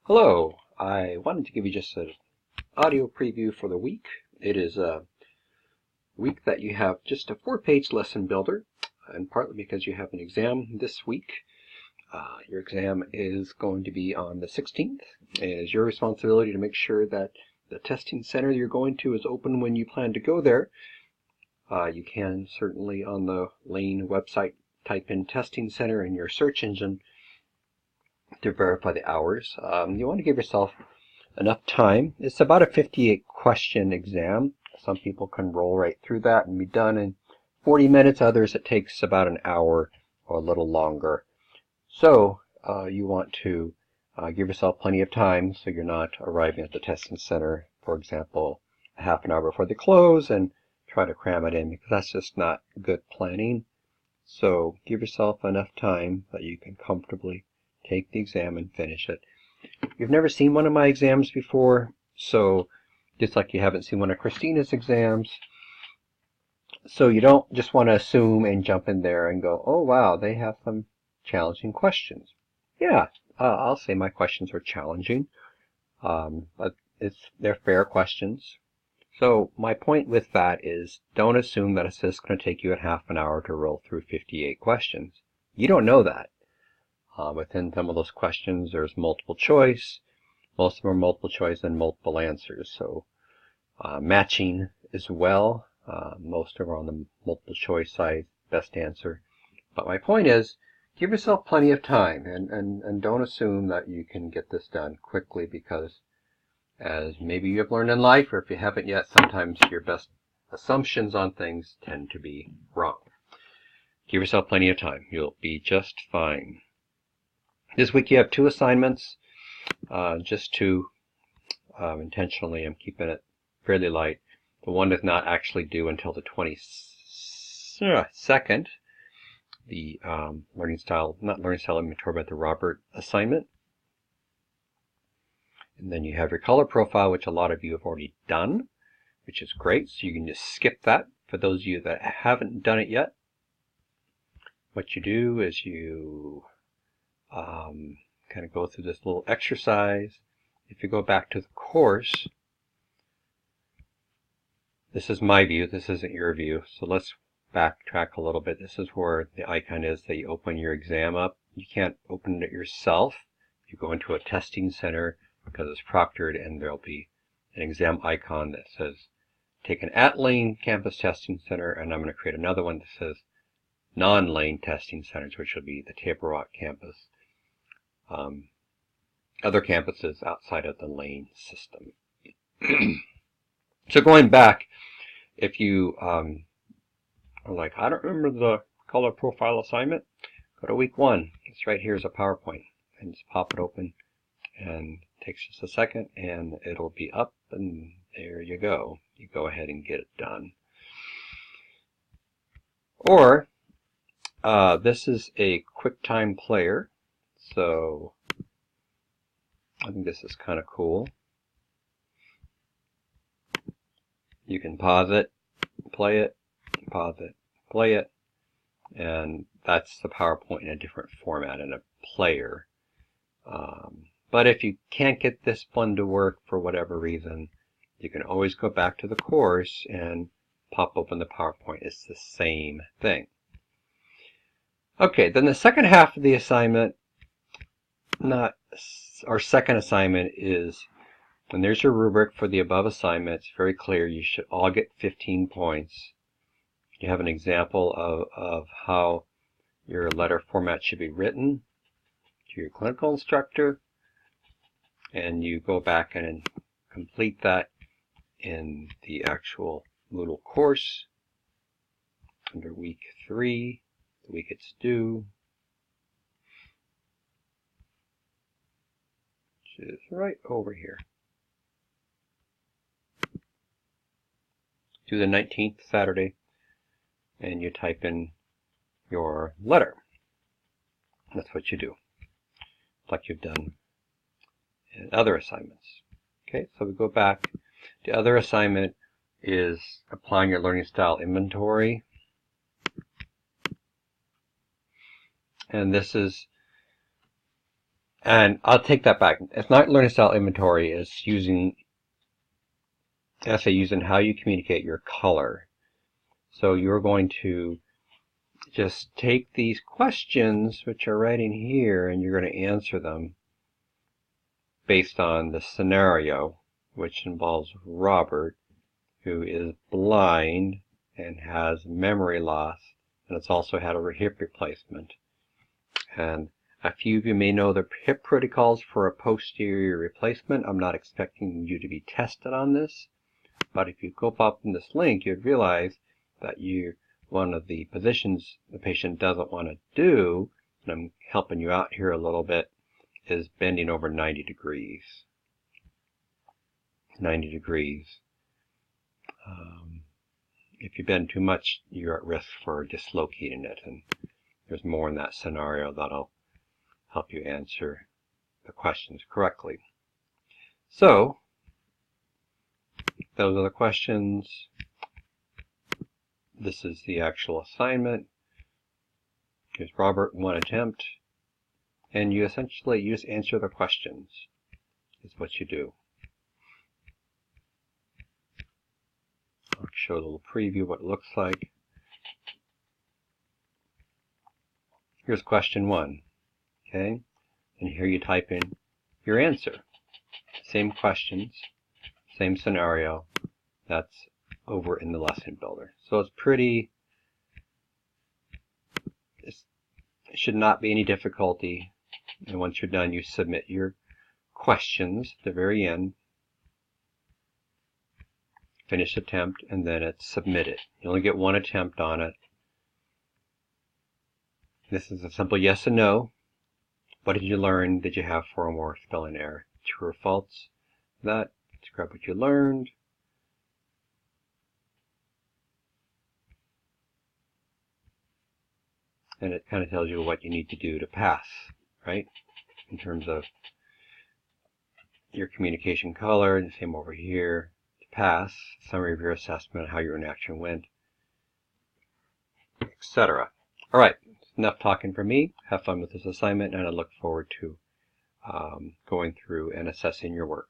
Hello, I wanted to give you just an audio preview for the week. It is a week that you have just a 4-page lesson builder, and partly because you have an exam this week. Your exam is going to be on the 16th. It is your responsibility to make sure that the testing center you're going to is open when you plan to go there. You can certainly on the Lane website type in testing center in your search engine to verify the hours. You want to give yourself enough time. It's about a 58 question exam. Some people can roll right through that and be done in 40 minutes. Others it takes about an hour or a little longer. So you want to give yourself plenty of time so you're not arriving at the testing center, for example, a half an hour before they close and try to cram it in, because that's just not good planning. So give yourself enough time that you can comfortably take the exam and finish it. You've never seen one of my exams before, so just like you haven't seen one of Christina's exams, so you don't just want to assume and jump in there and go, oh wow, they have some challenging questions. Yeah, I'll say my questions are challenging, but they're fair questions. So my point with that is, don't assume that it's just going to take you a half an hour to roll through 58 questions. You don't know that. Within some of those questions, there's multiple choice. Most of them are multiple choice and multiple answers. So matching as well. Most of them are on the multiple choice side, best answer. But my point is, give yourself plenty of time and don't assume that you can get this done quickly, because as maybe you have learned in life, or if you haven't yet, sometimes your best assumptions on things tend to be wrong. Give yourself plenty of time. You'll be just fine. This week you have 2 assignments. Just 2. Intentionally, I'm keeping it fairly light. The one is not actually due until the 22nd. The not learning style inventory, but the Robert assignment. And then you have your color profile, which a lot of you have already done, which is great. So you can just skip that. For those of you that haven't done it yet, what you do is you kind of go through this little exercise. If you go back to the course, this is my view, this isn't your view, so let's backtrack a little bit. This is where the icon is that you open your exam up. You can't open it yourself. You go into a testing center because it's proctored, and there'll be an exam icon that says take an at-Lane campus testing center, and I'm going to create another one that says non-Lane testing centers, which will be the Table Rock campus. Other campuses outside of the Lane system. So going back, if you are like, I don't remember the color profile assignment, go to week 1. It's right here as a PowerPoint, and just pop it open, and it takes just a second, and it'll be up, and there you go. You go ahead and get it done. Or this is a QuickTime player, so I think this is kind of cool. You can pause it, play it, pause it, play it, and that's the PowerPoint in a different format in a player. But if you can't get this one to work for whatever reason, you can always go back to the course and pop open the PowerPoint. It's the same thing. Okay, then the second half of the assignment, our second assignment, is when there's your rubric for the above assignment. It's very clear. You should all get 15 points. You have an example of how your letter format should be written to your clinical instructor, and you go back and complete that in the actual Moodle course under week 3, the week it's due, which is right over here. Do the 19th Saturday, and you type in your letter. That's what you do, like you've done in other assignments. Okay, so we go back. The other assignment is applying your learning style inventory. And this is And I'll take that back. It's not learning style inventory. It's using how you communicate your color. So you're going to just take these questions, which are right in here, and you're going to answer them based on the scenario, which involves Robert, who is blind and has memory loss, and it's also had a hip replacement. And a few of you may know the hip protocols for a posterior replacement. I'm not expecting you to be tested on this, but if you go up in this link, you'd realize that one of the positions the patient doesn't want to do, and I'm helping you out here a little bit, is bending over 90 degrees. 90 degrees. If you bend too much, you're at risk for dislocating it, and there's more in that scenario that'll help you answer the questions correctly. So, those are the questions. This is the actual assignment. Here's Robert, one attempt. And you essentially just answer the questions, is what you do. I'll show a little preview what it looks like. Here's question 1. Okay? And here you type in your answer. Same questions, same scenario. That's over in the lesson builder. So it's pretty, it should not be any difficulty. And once you're done, you submit your questions at the very end. Finish attempt, and then it's submitted. You only get one attempt on it. This is a simple yes and no. What did you learn? Did you have 4 or more spelling error? True or false? That. Describe what you learned. And it kind of tells you what you need to do to pass, right? In terms of your communication color, and the same over here. To pass, summary of your assessment, how your interaction went, etc. All right, enough talking for me. Have fun with this assignment, and I look forward to going through and assessing your work.